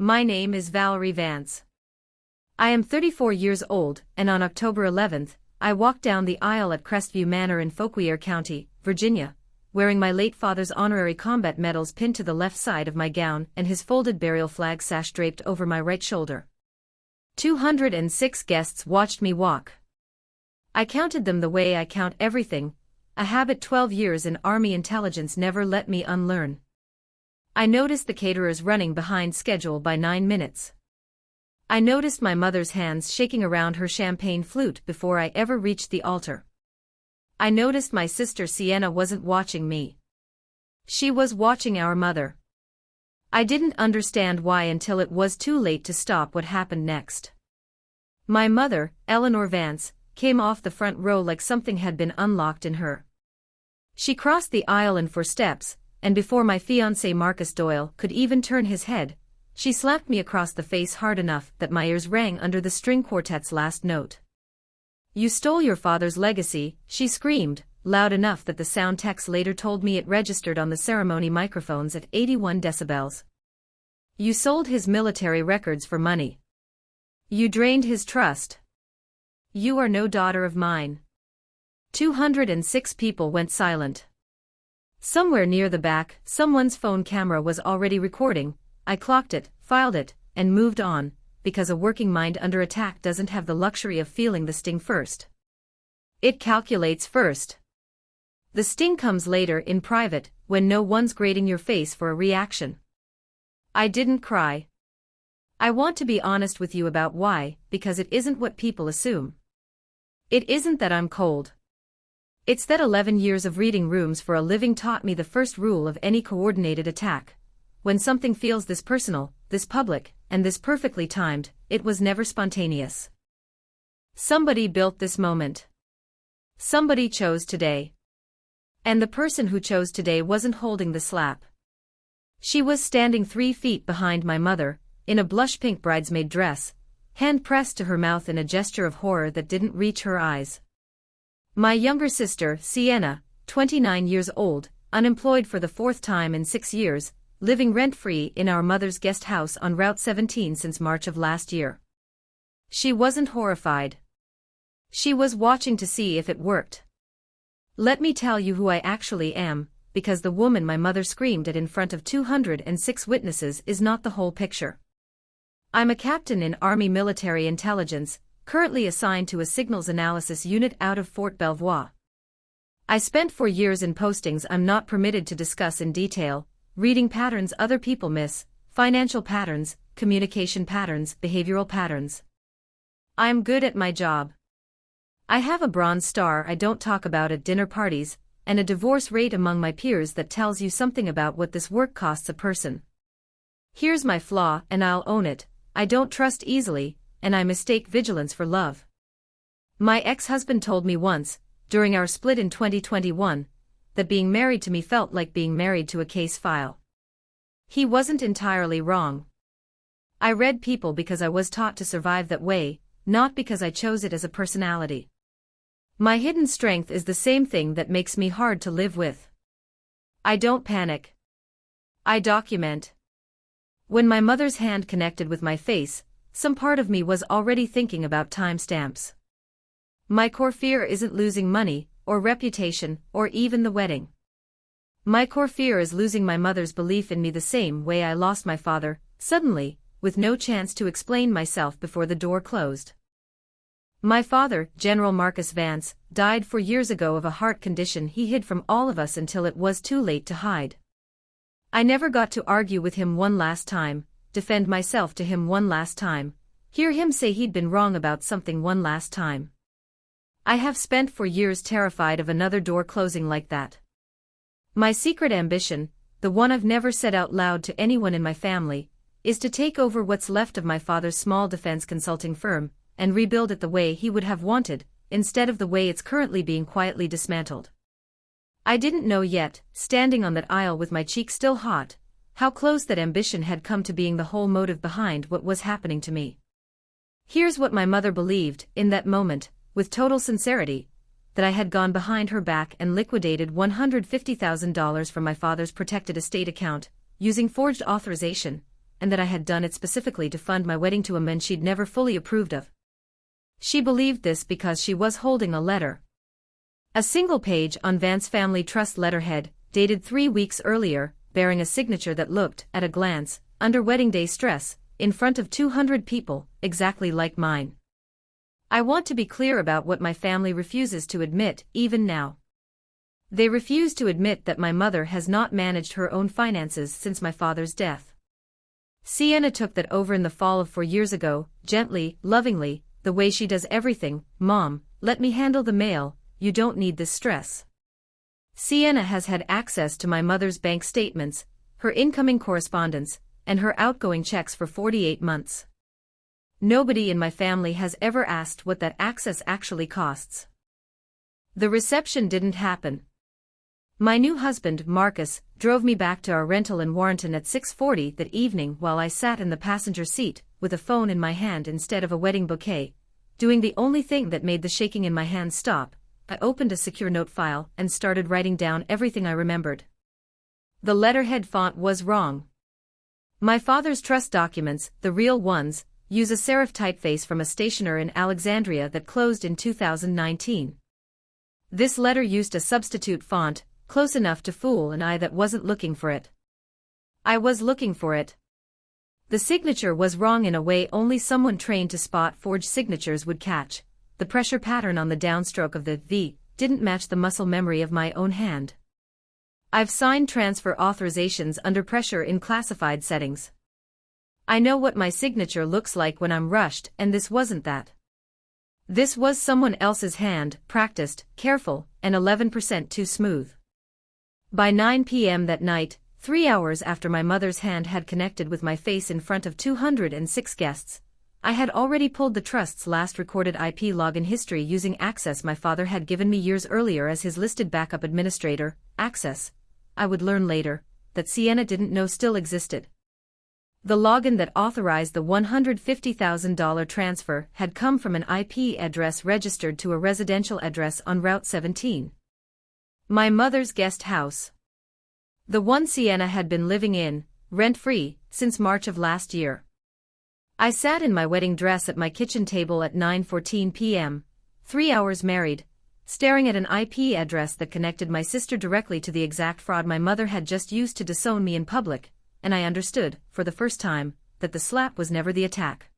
My name is Valerie Vance. I am 34 years old, and on October 11th, I walked down the aisle at Crestview Manor in Fauquier County, Virginia, wearing my late father's honorary combat medals pinned to the left side of my gown and his folded burial flag sash draped over my right shoulder. 206 guests watched me walk. I counted them the way I count everything, a habit 12 years in Army intelligence never let me unlearn. I noticed the caterers running behind schedule by 9 minutes. I noticed my mother's hands shaking around her champagne flute before I ever reached the altar. I noticed my sister Sienna wasn't watching me. She was watching our mother. I didn't understand why until it was too late to stop what happened next. My mother, Eleanor Vance, came off the front row like something had been unlocked in her. She crossed the aisle in 4 steps, and before my fiancé Marcus Doyle could even turn his head, she slapped me across the face hard enough that my ears rang under the string quartet's last note. "You stole your father's legacy," she screamed, loud enough that the sound techs later told me it registered on the ceremony microphones at 81 decibels. "You sold his military records for money. You drained his trust. You are no daughter of mine." 206 people went silent. Somewhere near the back, someone's phone camera was already recording. I clocked it, filed it, and moved on, because a working mind under attack doesn't have the luxury of feeling the sting first. It calculates first. The sting comes later in private, when no one's grading your face for a reaction. I didn't cry. I want to be honest with you about why, because it isn't what people assume. It isn't that I'm cold. It's that 11 years of reading Rooms for a Living taught me the first rule of any coordinated attack. When something feels this personal, this public, and this perfectly timed, it was never spontaneous. Somebody built this moment. Somebody chose today. And the person who chose today wasn't holding the slap. She was standing 3 feet behind my mother, in a blush pink bridesmaid dress, hand pressed to her mouth in a gesture of horror that didn't reach her eyes. My younger sister, Sienna, 29 years old, unemployed for the 4th time in 6 years, living rent-free in our mother's guest house on Route 17 since March of last year. She wasn't horrified. She was watching to see if it worked. Let me tell you who I actually am, because the woman my mother screamed at in front of 206 witnesses is not the whole picture. I'm a captain in Army military intelligence, currently assigned to a signals analysis unit out of Fort Belvoir. I spent 4 years in postings I'm not permitted to discuss in detail, reading patterns other people miss, financial patterns, communication patterns, behavioral patterns. I'm good at my job. I have a Bronze Star I don't talk about at dinner parties, and a divorce rate among my peers that tells you something about what this work costs a person. Here's my flaw, and I'll own it: I don't trust easily, and I mistake vigilance for love. My ex-husband told me once, during our split in 2021, that being married to me felt like being married to a case file. He wasn't entirely wrong. I read people because I was taught to survive that way, not because I chose it as a personality. My hidden strength is the same thing that makes me hard to live with. I don't panic. I document. When my mother's hand connected with my face, some part of me was already thinking about timestamps. My core fear isn't losing money, or reputation, or even the wedding. My core fear is losing my mother's belief in me the same way I lost my father, suddenly, with no chance to explain myself before the door closed. My father, General Marcus Vance, died 4 years ago of a heart condition he hid from all of us until it was too late to hide. I never got to argue with him one last time, defend myself to him one last time, hear him say he'd been wrong about something one last time. I have spent 4 years terrified of another door closing like that. My secret ambition, the one I've never said out loud to anyone in my family, is to take over what's left of my father's small defense consulting firm, and rebuild it the way he would have wanted, instead of the way it's currently being quietly dismantled. I didn't know yet, standing on that aisle with my cheek still hot, how close that ambition had come to being the whole motive behind what was happening to me. Here's what my mother believed, in that moment, with total sincerity, that I had gone behind her back and liquidated $150,000 from my father's protected estate account, using forged authorization, and that I had done it specifically to fund my wedding to a man she'd never fully approved of. She believed this because she was holding a letter. A single page on Vance Family Trust letterhead, dated 3 weeks earlier, bearing a signature that looked, at a glance, under wedding day stress, in front of 200 people, exactly like mine. I want to be clear about what my family refuses to admit, even now. They refuse to admit that my mother has not managed her own finances since my father's death. Sienna took that over in the fall of 4 years ago, gently, lovingly, the way she does everything. "Mom, let me handle the mail, you don't need this stress." Sienna has had access to my mother's bank statements, her incoming correspondence, and her outgoing checks for 48 months. Nobody in my family has ever asked what that access actually costs. The reception didn't happen. My new husband, Marcus, drove me back to our rental in Warrenton at 6:40 that evening while I sat in the passenger seat, with a phone in my hand instead of a wedding bouquet, doing the only thing that made the shaking in my hands stop. I opened a secure note file and started writing down everything I remembered. The letterhead font was wrong. My father's trust documents, the real ones, use a serif typeface from a stationer in Alexandria that closed in 2019. This letter used a substitute font, close enough to fool an eye that wasn't looking for it. I was looking for it. The signature was wrong in a way only someone trained to spot forged signatures would catch. The pressure pattern on the downstroke of the V didn't match the muscle memory of my own hand. I've signed transfer authorizations under pressure in classified settings. I know what my signature looks like when I'm rushed, and this wasn't that. This was someone else's hand, practiced, careful, and 11% too smooth. By 9 p.m. that night, 3 hours after my mother's hand had connected with my face in front of 206 guests, I had already pulled the trust's last recorded IP login history using access my father had given me years earlier as his listed backup administrator, access I would learn later, that Sienna didn't know still existed. The login that authorized the $150,000 transfer had come from an IP address registered to a residential address on Route 17. My mother's guest house. The one Sienna had been living in, rent-free, since March of last year. I sat in my wedding dress at my kitchen table at 9:14 p.m., 3 hours married, staring at an IP address that connected my sister directly to the exact fraud my mother had just used to disown me in public, and I understood, for the first time, that the slap was never the attack.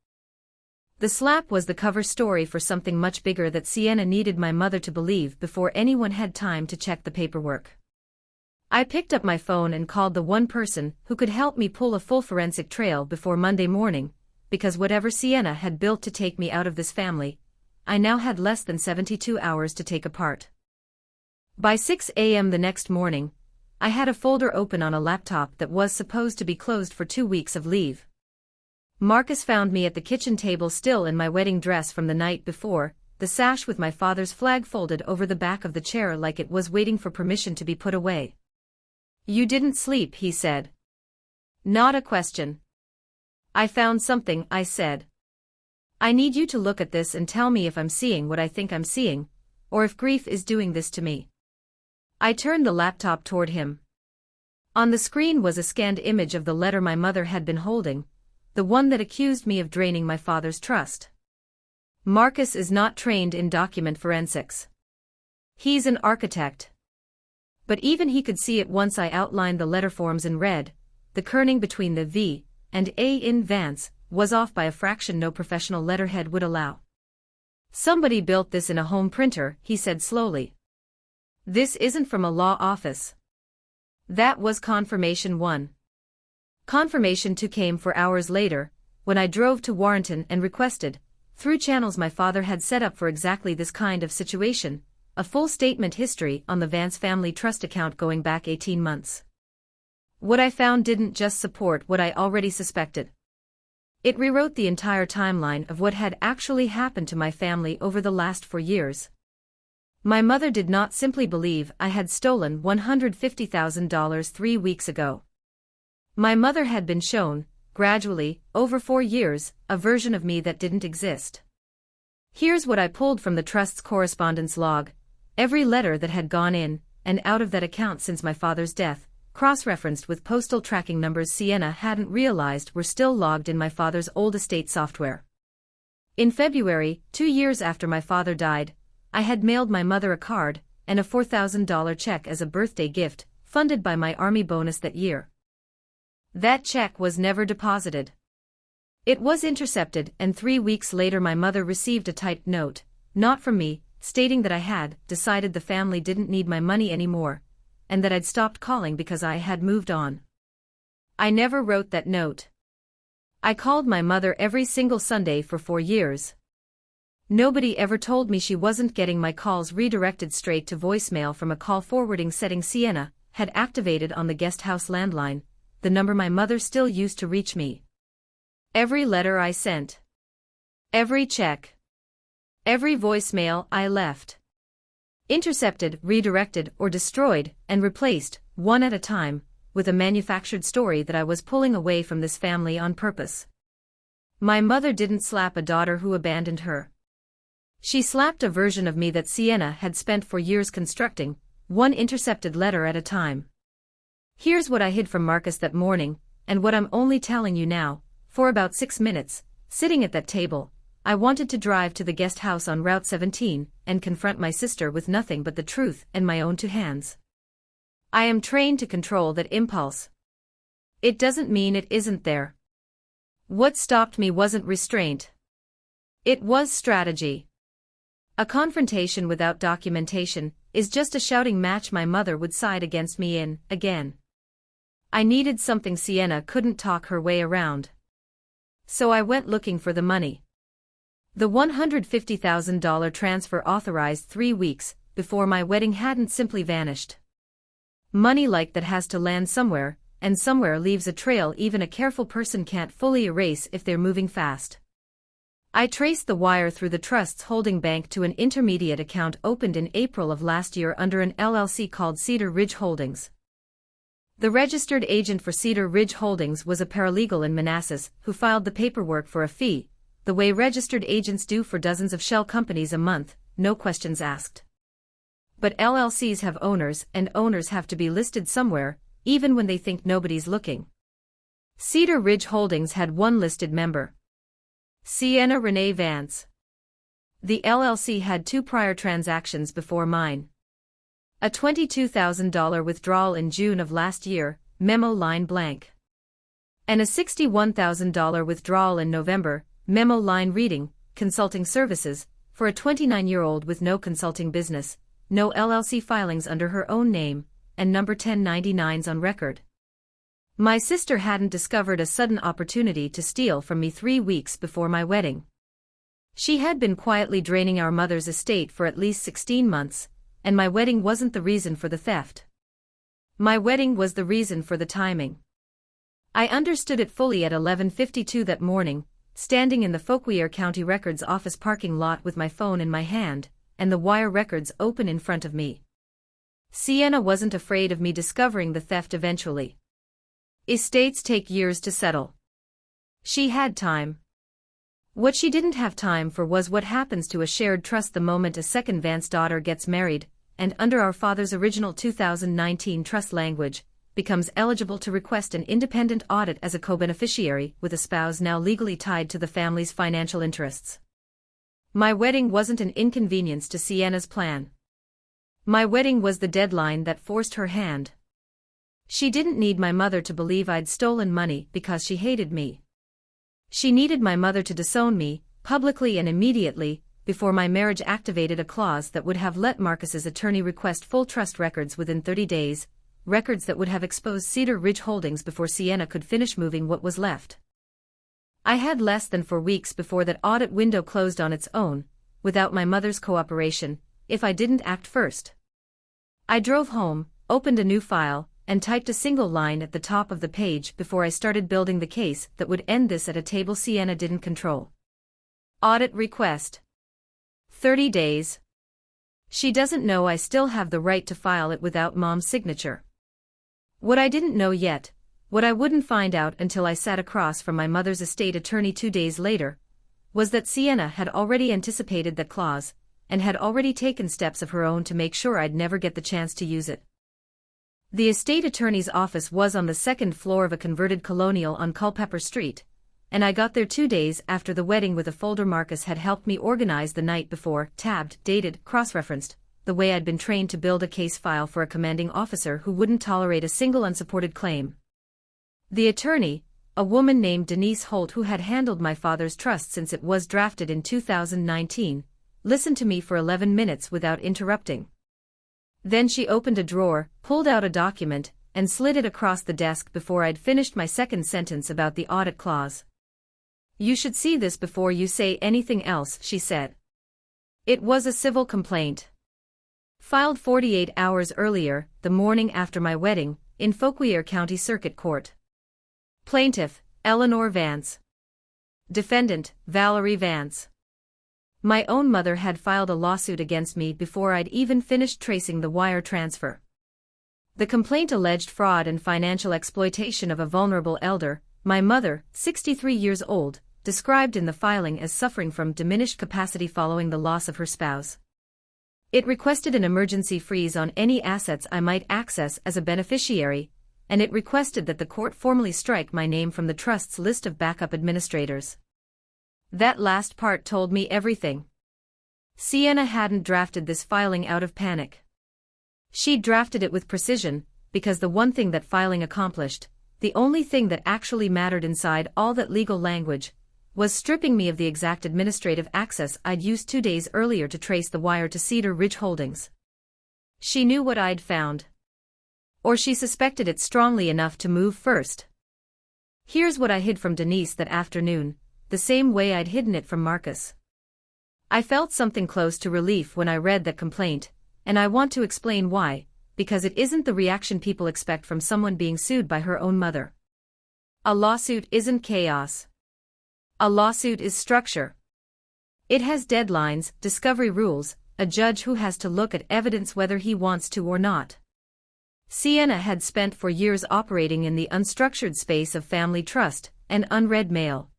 The slap was the cover story for something much bigger that Sienna needed my mother to believe before anyone had time to check the paperwork. I picked up my phone and called the one person who could help me pull a full forensic trail before Monday morning, because whatever Sienna had built to take me out of this family, I now had less than 72 hours to take apart. By 6 a.m. the next morning, I had a folder open on a laptop that was supposed to be closed for 2 weeks of leave. Marcus found me at the kitchen table still in my wedding dress from the night before, the sash with my father's flag folded over the back of the chair like it was waiting for permission to be put away. "You didn't sleep," he said. "Not a question." "I found something," I said. "I need you to look at this and tell me if I'm seeing what I think I'm seeing, or if grief is doing this to me." I turned the laptop toward him. On the screen was a scanned image of the letter my mother had been holding, the one that accused me of draining my father's trust. Marcus is not trained in document forensics. He's an architect. But even he could see it once I outlined the letter forms in red. The kerning between the V and A in Vance was off by a fraction no professional letterhead would allow. "Somebody built this in a home printer," he said slowly. "This isn't from a law office." That was confirmation 1. Confirmation 2 came 4 hours later, when I drove to Warrenton and requested, through channels my father had set up for exactly this kind of situation, a full statement history on the Vance Family Trust account going back 18 months. What I found didn't just support what I already suspected. It rewrote the entire timeline of what had actually happened to my family over the last 4 years. My mother did not simply believe I had stolen $150,000 3 weeks ago. My mother had been shown, gradually, over 4 years, a version of me that didn't exist. Here's what I pulled from the trust's correspondence log, every letter that had gone in and out of that account since my father's death, cross-referenced with postal tracking numbers Sienna hadn't realized were still logged in my father's old estate software. In February, 2 years after my father died, I had mailed my mother a card and a $4,000 check as a birthday gift, funded by my Army bonus that year. That check was never deposited. It was intercepted, and 3 weeks later my mother received a typed note, not from me, stating that I had decided the family didn't need my money anymore, and that I'd stopped calling because I had moved on. I never wrote that note. I called my mother every single Sunday for 4 years. Nobody ever told me she wasn't getting my calls redirected straight to voicemail from a call forwarding setting Sienna had activated on the guest house landline, the number my mother still used to reach me. Every letter I sent, every check, every voicemail I left, intercepted, redirected, or destroyed, and replaced, one at a time, with a manufactured story that I was pulling away from this family on purpose. My mother didn't slap a daughter who abandoned her. She slapped a version of me that Sienna had spent 4 years constructing, one intercepted letter at a time. Here's what I hid from Marcus that morning, and what I'm only telling you now. For about 6 minutes, sitting at that table, I wanted to drive to the guest house on Route 17 and confront my sister with nothing but the truth and my own 2 hands. I am trained to control that impulse. It doesn't mean it isn't there. What stopped me wasn't restraint. It was strategy. A confrontation without documentation is just a shouting match my mother would side against me in, again. I needed something Sienna couldn't talk her way around. So I went looking for the money. The $150,000 transfer authorized 3 weeks before my wedding hadn't simply vanished. Money like that has to land somewhere, and somewhere leaves a trail even a careful person can't fully erase if they're moving fast. I traced the wire through the trust's holding bank to an intermediate account opened in April of last year under an LLC called Cedar Ridge Holdings. The registered agent for Cedar Ridge Holdings was a paralegal in Manassas who filed the paperwork for a fee, the way registered agents do for dozens of shell companies a month, no questions asked. But LLCs have owners, and owners have to be listed somewhere, even when they think nobody's looking. Cedar Ridge Holdings had one listed member, Sienna Renee Vance. The LLC had 2 prior transactions before mine. A $22,000 withdrawal in June of last year, memo line blank. And a $61,000 withdrawal in November, memo line reading, consulting services, for a 29-year-old with no consulting business, no LLC filings under her own name, and number 1099s on record. My sister hadn't discovered a sudden opportunity to steal from me 3 weeks before my wedding. She had been quietly draining our mother's estate for at least 16 months, and my wedding wasn't the reason for the theft. My wedding was the reason for the timing. I understood it fully at 11:52 that morning, standing in the Fauquier County Records office parking lot with my phone in my hand, and the wire records open in front of me. Sienna wasn't afraid of me discovering the theft eventually. Estates take years to settle. She had time. What she didn't have time for was what happens to a shared trust the moment a second Vance daughter gets married, and under our father's original 2019 trust language, becomes eligible to request an independent audit as a co-beneficiary with a spouse now legally tied to the family's financial interests. My wedding wasn't an inconvenience to Sienna's plan. My wedding was the deadline that forced her hand. She didn't need my mother to believe I'd stolen money because she hated me. She needed my mother to disown me, publicly and immediately, before my marriage activated a clause that would have let Marcus's attorney request full trust records within 30 days, records that would have exposed Cedar Ridge Holdings before Sienna could finish moving what was left. I had less than 4 weeks before that audit window closed on its own, without my mother's cooperation, if I didn't act first. I drove home, opened a new file, and typed a single line at the top of the page before I started building the case that would end this at a table Sienna didn't control. Audit request. 30 days. She doesn't know I still have the right to file it without Mom's signature. What I didn't know yet, what I wouldn't find out until I sat across from my mother's estate attorney 2 days later, was that Sienna had already anticipated that clause, and had already taken steps of her own to make sure I'd never get the chance to use it. The estate attorney's office was on the second floor of a converted colonial on Culpeper Street, and I got there 2 days after the wedding with a folder Marcus had helped me organize the night before, tabbed, dated, cross-referenced, the way I'd been trained to build a case file for a commanding officer who wouldn't tolerate a single unsupported claim. The attorney, a woman named Denise Holt who had handled my father's trust since it was drafted in 2019, listened to me for 11 minutes without interrupting. Then she opened a drawer, pulled out a document, and slid it across the desk before I'd finished my second sentence about the audit clause. "You should see this before you say anything else," she said. It was a civil complaint. Filed 48 hours earlier, the morning after my wedding, in Fauquier County Circuit Court. Plaintiff, Eleanor Vance. Defendant, Valerie Vance. My own mother had filed a lawsuit against me before I'd even finished tracing the wire transfer. The complaint alleged fraud and financial exploitation of a vulnerable elder, my mother, 63 years old, described in the filing as suffering from diminished capacity following the loss of her spouse. It requested an emergency freeze on any assets I might access as a beneficiary, and it requested that the court formally strike my name from the trust's list of backup administrators. That last part told me everything. Sienna hadn't drafted this filing out of panic. She'd drafted it with precision, because the one thing that filing accomplished, the only thing that actually mattered inside all that legal language, was stripping me of the exact administrative access I'd used 2 days earlier to trace the wire to Cedar Ridge Holdings. She knew what I'd found. Or she suspected it strongly enough to move first. Here's what I hid from Denise that afternoon, the same way I'd hidden it from Marcus. I felt something close to relief when I read that complaint, and I want to explain why, because it isn't the reaction people expect from someone being sued by her own mother. A lawsuit isn't chaos. A lawsuit is structure. It has deadlines, discovery rules, a judge who has to look at evidence whether he wants to or not. Sienna had spent 4 years operating in the unstructured space of family trust and unread mail.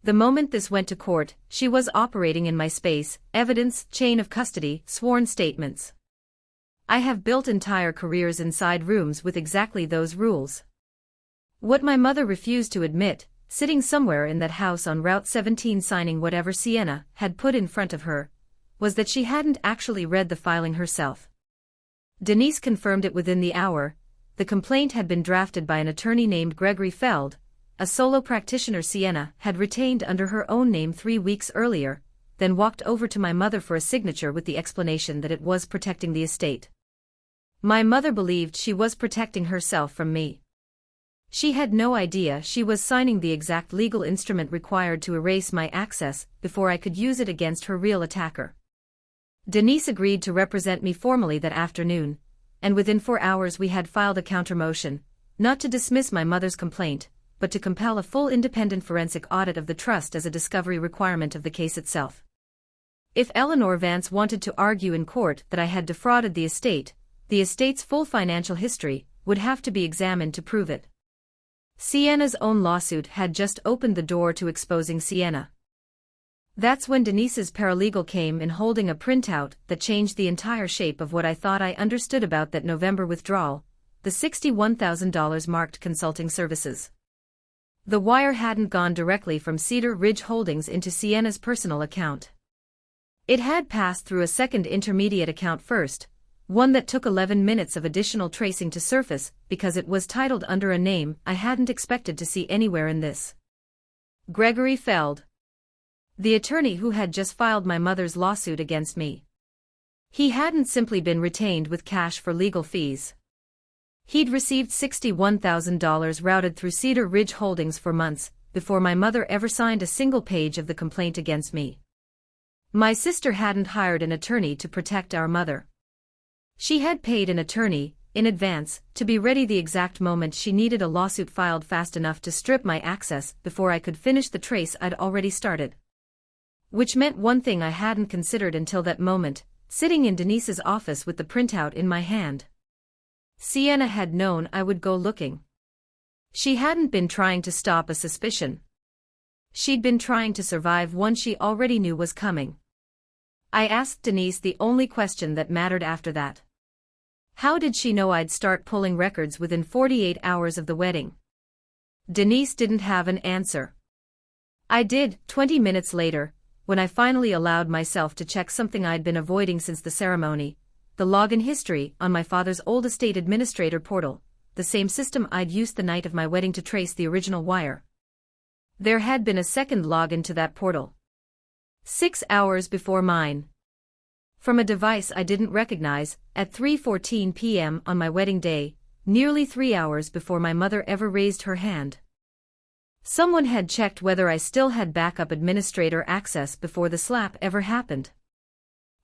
The moment this went to court, she was operating in my space, evidence, chain of custody, sworn statements. I have built entire careers inside rooms with exactly those rules. What my mother refused to admit, sitting somewhere in that house on Route 17 signing whatever Sienna had put in front of her, was that she hadn't actually read the filing herself. Denise confirmed it within the hour. The complaint had been drafted by an attorney named Gregory Feld, a solo practitioner Sienna had retained under her own name 3 weeks earlier, then walked over to my mother for a signature with the explanation that it was protecting the estate. My mother believed she was protecting herself from me. She had no idea she was signing the exact legal instrument required to erase my access before I could use it against her real attacker. Denise agreed to represent me formally that afternoon, and within 4 hours we had filed a countermotion, not to dismiss my mother's complaint, but to compel a full independent forensic audit of the trust as a discovery requirement of the case itself. If Eleanor Vance wanted to argue in court that I had defrauded the estate's full financial history would have to be examined to prove it. Sienna's own lawsuit had just opened the door to exposing Sienna. That's when Denise's paralegal came in holding a printout that changed the entire shape of what I thought I understood about that November withdrawal, the $61,000 marked consulting services. The wire hadn't gone directly from Cedar Ridge Holdings into Sienna's personal account. It had passed through a second intermediate account first, one that took 11 minutes of additional tracing to surface because it was titled under a name I hadn't expected to see anywhere in this. Gregory Feld. The attorney who had just filed my mother's lawsuit against me. He hadn't simply been retained with cash for legal fees. He'd received $61,000 routed through Cedar Ridge Holdings for months before my mother ever signed a single page of the complaint against me. My sister hadn't hired an attorney to protect our mother. She had paid an attorney, in advance, to be ready the exact moment she needed a lawsuit filed fast enough to strip my access before I could finish the trace I'd already started. Which meant one thing I hadn't considered until that moment, sitting in Denise's office with the printout in my hand. Sienna had known I would go looking. She hadn't been trying to stop a suspicion. She'd been trying to survive one she already knew was coming. I asked Denise the only question that mattered after that. How did she know I'd start pulling records within 48 hours of the wedding? Denise didn't have an answer. I did, 20 minutes later, when I finally allowed myself to check something I'd been avoiding since the ceremony, the login history on my father's old estate administrator portal, the same system I'd used the night of my wedding to trace the original wire. There had been a second login to that portal. 6 hours before mine. From a device I didn't recognize, at 3:14 p.m. on my wedding day, nearly 3 hours before my mother ever raised her hand. Someone had checked whether I still had backup administrator access before the slap ever happened.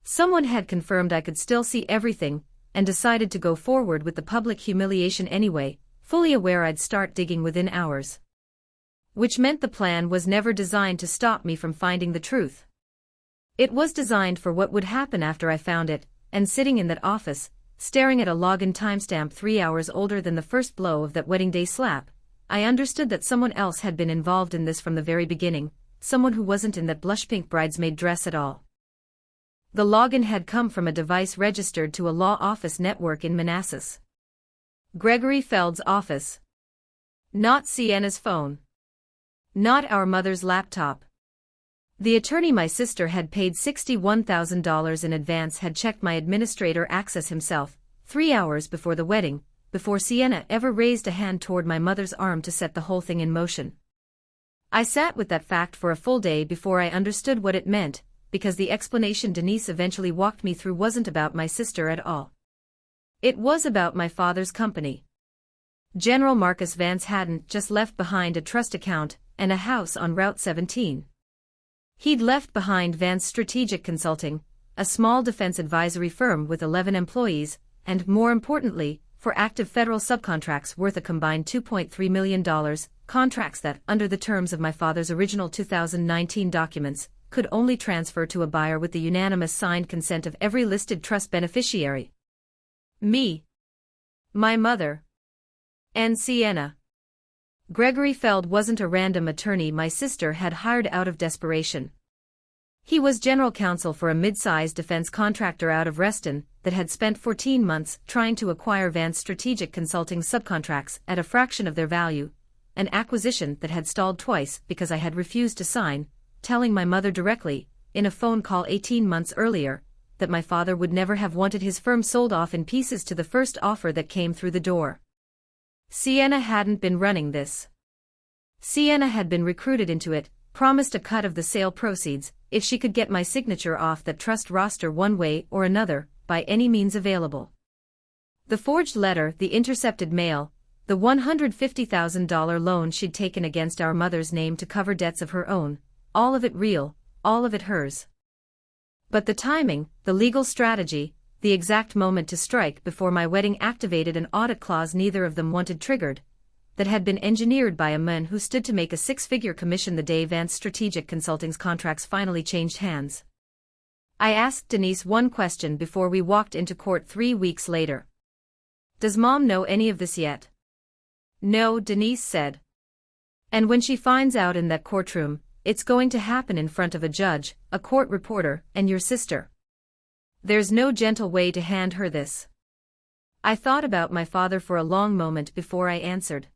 Someone had confirmed I could still see everything, and decided to go forward with the public humiliation anyway, fully aware I'd start digging within hours. Which meant the plan was never designed to stop me from finding the truth. It was designed for what would happen after I found it, and sitting in that office, staring at a login timestamp 3 hours older than the first blow of that wedding day slap, I understood that someone else had been involved in this from the very beginning, someone who wasn't in that blush pink bridesmaid dress at all. The login had come from a device registered to a law office network in Manassas. Gregory Feld's office. Not Sienna's phone. Not our mother's laptop. The attorney my sister had paid $61,000 in advance had checked my administrator access himself, 3 hours before the wedding, before Sienna ever raised a hand toward my mother's arm to set the whole thing in motion. I sat with that fact for a full day before I understood what it meant, because the explanation Denise eventually walked me through wasn't about my sister at all. It was about my father's company. General Marcus Vance hadn't just left behind a trust account and a house on Route 17. He'd left behind Vance Strategic Consulting, a small defense advisory firm with 11 employees, and more importantly, for active federal subcontracts worth a combined $2.3 million, contracts that, under the terms of my father's original 2019 documents, could only transfer to a buyer with the unanimous signed consent of every listed trust beneficiary. Me. My mother. And Sienna. Gregory Feld wasn't a random attorney my sister had hired out of desperation. He was general counsel for a mid-sized defense contractor out of Reston that had spent 14 months trying to acquire Vance Strategic Consulting subcontracts at a fraction of their value, an acquisition that had stalled twice because I had refused to sign, telling my mother directly, in a phone call 18 months earlier, that my father would never have wanted his firm sold off in pieces to the first offer that came through the door. Sienna hadn't been running this. Sienna had been recruited into it, promised a cut of the sale proceeds, if she could get my signature off that trust roster one way or another, by any means available. The forged letter, the intercepted mail, the $150,000 loan she'd taken against our mother's name to cover debts of her own, all of it real, all of it hers. But the timing, the legal strategy, the exact moment to strike before my wedding activated an audit clause neither of them wanted triggered, that had been engineered by a man who stood to make a six-figure commission the day Vance Strategic Consulting's contracts finally changed hands. I asked Denise one question before we walked into court 3 weeks later. Does Mom know any of this yet? No, Denise said. And when she finds out in that courtroom, it's going to happen in front of a judge, a court reporter, and your sister. There's no gentle way to hand her this. I thought about my father for a long moment before I answered.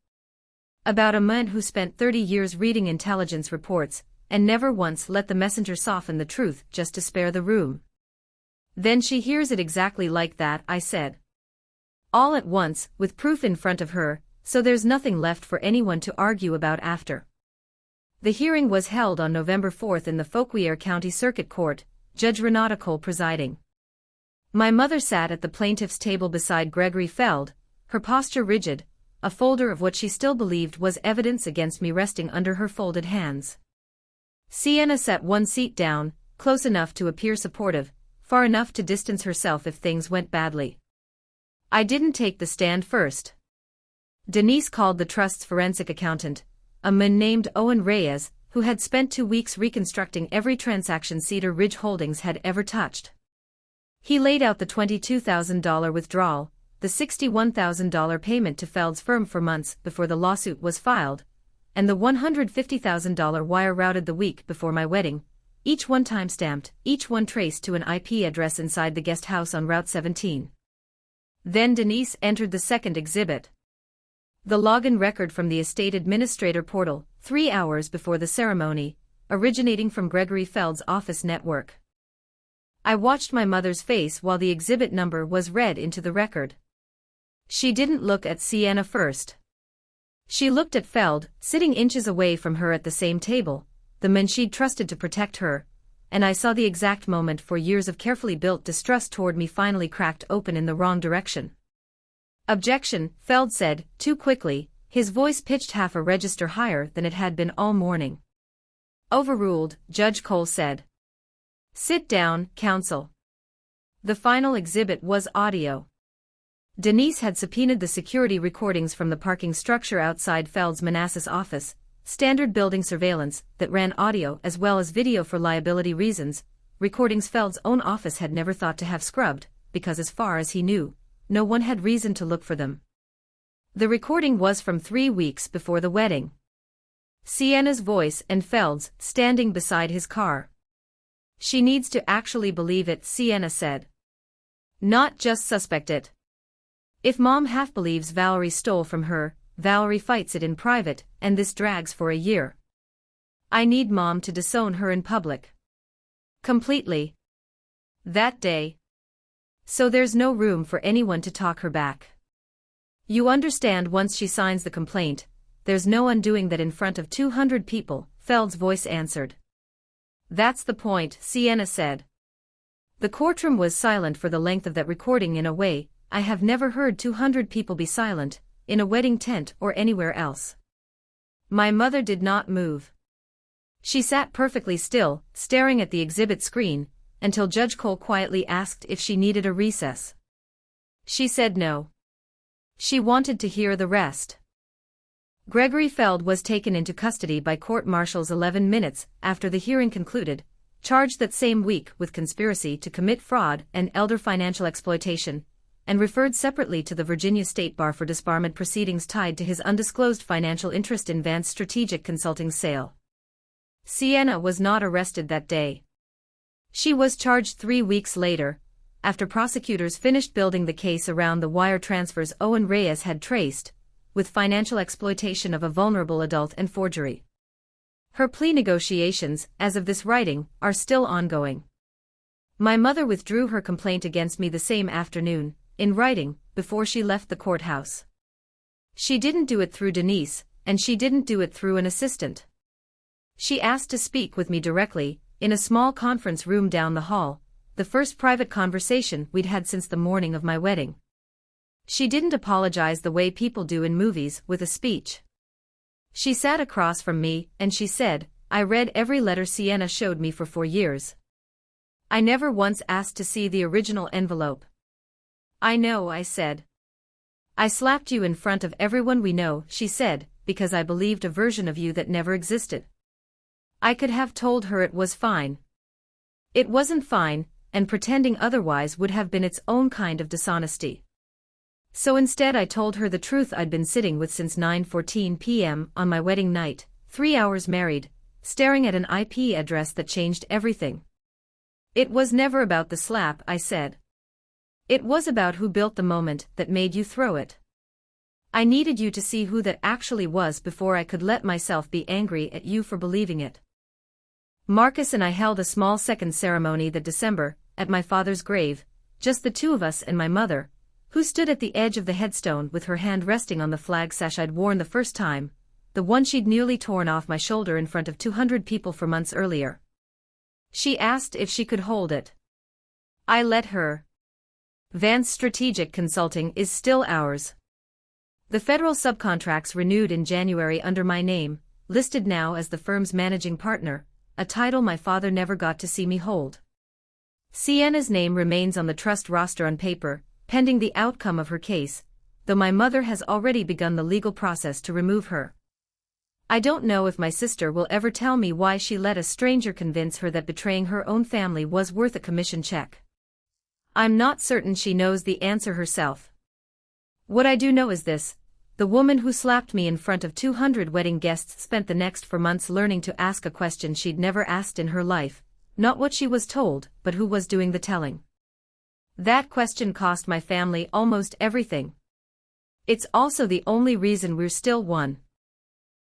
About a man who spent 30 years reading intelligence reports, and never once let the messenger soften the truth just to spare the room. Then she hears it exactly like that, I said. All at once, with proof in front of her, so there's nothing left for anyone to argue about after. The hearing was held on November 4th in the Fauquier County Circuit Court, Judge Renata Cole presiding. My mother sat at the plaintiff's table beside Gregory Feld, her posture rigid, a folder of what she still believed was evidence against me resting under her folded hands. Sienna sat one seat down, close enough to appear supportive, far enough to distance herself if things went badly. I didn't take the stand first. Denise called the trust's forensic accountant, a man named Owen Reyes, who had spent 2 weeks reconstructing every transaction Cedar Ridge Holdings had ever touched. He laid out the $22,000 withdrawal, the $61,000 payment to Feld's firm for months before the lawsuit was filed, and the $150,000 wire routed the week before my wedding, each one time-stamped, each one traced to an IP address inside the guest house on Route 17. Then Denise entered the second exhibit. The login record from the estate administrator portal, 3 hours before the ceremony, originating from Gregory Feld's office network. I watched my mother's face while the exhibit number was read into the record. She didn't look at Sienna first. She looked at Feld, sitting inches away from her at the same table, the man she'd trusted to protect her, and I saw the exact moment for years of carefully built distrust toward me finally cracked open in the wrong direction. "Objection," Feld said, too quickly, his voice pitched half a register higher than it had been all morning. "Overruled," Judge Cole said. "Sit down, counsel." The final exhibit was audio. Denise had subpoenaed the security recordings from the parking structure outside Feld's Manassas office, standard building surveillance that ran audio as well as video for liability reasons, recordings Feld's own office had never thought to have scrubbed, because as far as he knew, no one had reason to look for them. The recording was from 3 weeks before the wedding. Sienna's voice and Feld's, standing beside his car. "She needs to actually believe it," Sienna said. "Not just suspect it. If Mom half believes Valerie stole from her, Valerie fights it in private, and this drags for a year. I need Mom to disown her in public. Completely. That day. So there's no room for anyone to talk her back. You understand, once she signs the complaint, there's no undoing that in front of 200 people," Feld's voice answered. "That's the point," Sienna said. The courtroom was silent for the length of that recording. In a way, I have never heard 200 people be silent, in a wedding tent or anywhere else. My mother did not move. She sat perfectly still, staring at the exhibit screen, until Judge Cole quietly asked if she needed a recess. She said no. She wanted to hear the rest. Gregory Feld was taken into custody by court-martials 11 minutes after the hearing concluded, charged that same week with conspiracy to commit fraud and elder financial exploitation, and referred separately to the Virginia State Bar for disbarment proceedings tied to his undisclosed financial interest in Vance Strategic Consulting's sale. Sienna was not arrested that day. She was charged 3 weeks later, after prosecutors finished building the case around the wire transfers Owen Reyes had traced, with financial exploitation of a vulnerable adult and forgery. Her plea negotiations, as of this writing, are still ongoing. My mother withdrew her complaint against me the same afternoon, in writing, before she left the courthouse. She didn't do it through Denise, and she didn't do it through an assistant. She asked to speak with me directly, in a small conference room down the hall, the first private conversation we'd had since the morning of my wedding. She didn't apologize the way people do in movies with a speech. She sat across from me, and she said, "I read every letter Sienna showed me for 4 years. I never once asked to see the original envelope." "I know," I said. "I slapped you in front of everyone we know," she said, "because I believed a version of you that never existed." I could have told her it was fine. It wasn't fine, and pretending otherwise would have been its own kind of dishonesty. So instead I told her the truth. I'd been sitting with since 9:14 p.m. on my wedding night, 3 hours married, staring at an IP address that changed everything. "It was never about the slap," I said. "It was about who built the moment that made you throw it. I needed you to see who that actually was before I could let myself be angry at you for believing it." Marcus and I held a small second ceremony that December, at my father's grave, just the two of us and my mother, who stood at the edge of the headstone with her hand resting on the flag sash I'd worn the first time, the one she'd nearly torn off my shoulder in front of 200 people for months earlier. She asked if she could hold it. I let her. Vance Strategic Consulting is still ours. The federal subcontracts renewed in January under my name, listed now as the firm's managing partner, a title my father never got to see me hold. Sienna's name remains on the trust roster on paper, pending the outcome of her case, though my mother has already begun the legal process to remove her. I don't know if my sister will ever tell me why she let a stranger convince her that betraying her own family was worth a commission check. I'm not certain she knows the answer herself. What I do know is this: the woman who slapped me in front of 200 wedding guests spent the next 4 months learning to ask a question she'd never asked in her life, not what she was told, but who was doing the telling. That question cost my family almost everything. It's also the only reason we're still one.